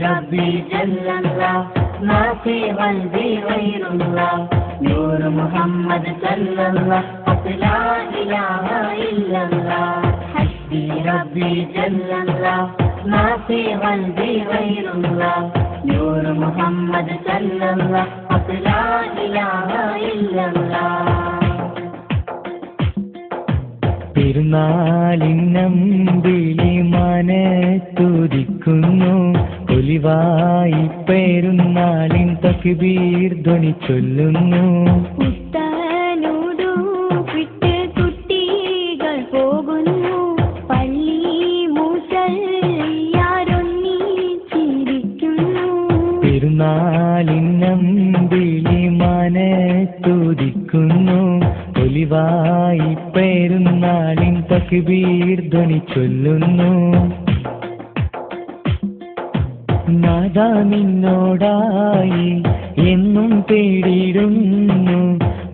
ربي جل الله ما في قلبي غير الله نور محمد صلى الله لا إله إلا الله حسبي ربي جل الله ما في قلبي غير الله نور محمد صلى الله لا إله إلا الله പെരുന്നാളിന്നമ്പിളി മനത്തുദിക്കുന്നു ഒലിവായി പെരുന്നാളിൻ തക്ബീർ ധ്വനി ചൊല്ലുന്നു പുത്തനുടുപ്പിട്ട് കുട്ടികൾ പോകുന്നു പള്ളി മുസല്ലിയാരൊന്നിച്ചിരിക്കുന്നു പെരുന്നാളിന്നമ്പിളി മനത്തുദിക്കുന്നു ഒലിവായി പെരുന്നാളിൻ തക്ബീർ ധ്വനി ചൊല്ലുന്നു നാദാ നിന്നോടായി എന്നും തേടിയിടുന്നു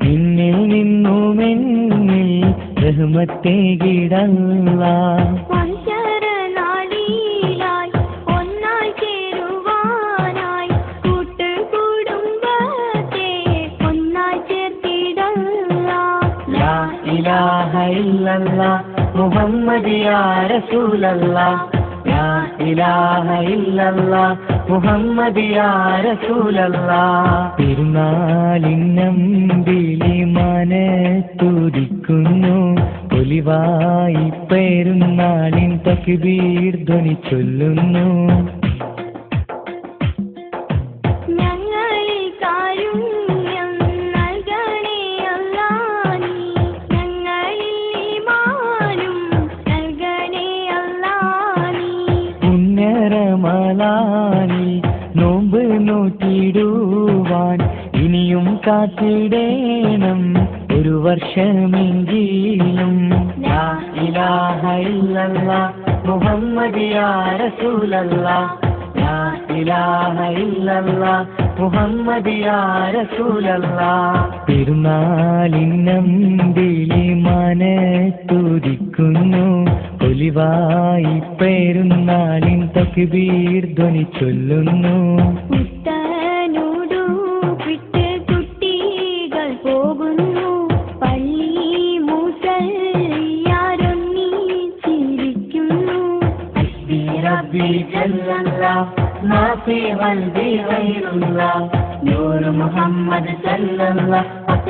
നിന്നിൽ നിന്നുമെന്നിൽ റഹ്മത്തേകിടല്ലാഹ് إله إلا الله محمد يا رسول الله لا إله إلا الله محمد يا رسول الله പെരുന്നാളിന്നമ്പിളി മനത്തുദിക്കുന്നു ഒലിവായി പെരുന്നാളിൻ തക്ബീർ ധ്വനി ചൊല്ലുന്നു റമളാനിൽ നോമ്പ് നോറ്റിടുവാൻ ഇനിയും കാത്തിടേണം ഒരു വർഷമെങ്കിലും ലാ ഇലാഹ ഇല്ലല്ലാഹ് മുഹമ്മദ് യാ റസൂലല്ലാഹ് ലാ ഇലാഹ ഇല്ലല്ലാഹ് മുഹമ്മദ് യാ റസൂലല്ലാഹ് പെരുന്നാളിന്നമ്പിളി മനത്തുദിക്കുന്നു ഒലിവായി പെരുന്നാളിൻ തക്ബീർ ധ്വനി ചൊല്ലുന്നു പുത്തനുടുപ്പിട്ട് കുട്ടികൾ പോകുന്നു പള്ളി മുസല്ലിയാരൊന്നിച്ചിരിക്കുന്നു حسبي ربي جل الله ما في قلبي غير الله نور محمد صلى الله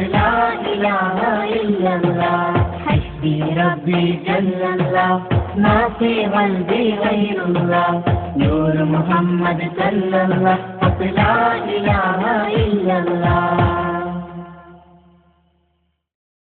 لا إله إلا الله حسبي ربي جل الله ما في قلبي غير الله نور محمد صلى الله لا إله إلا الله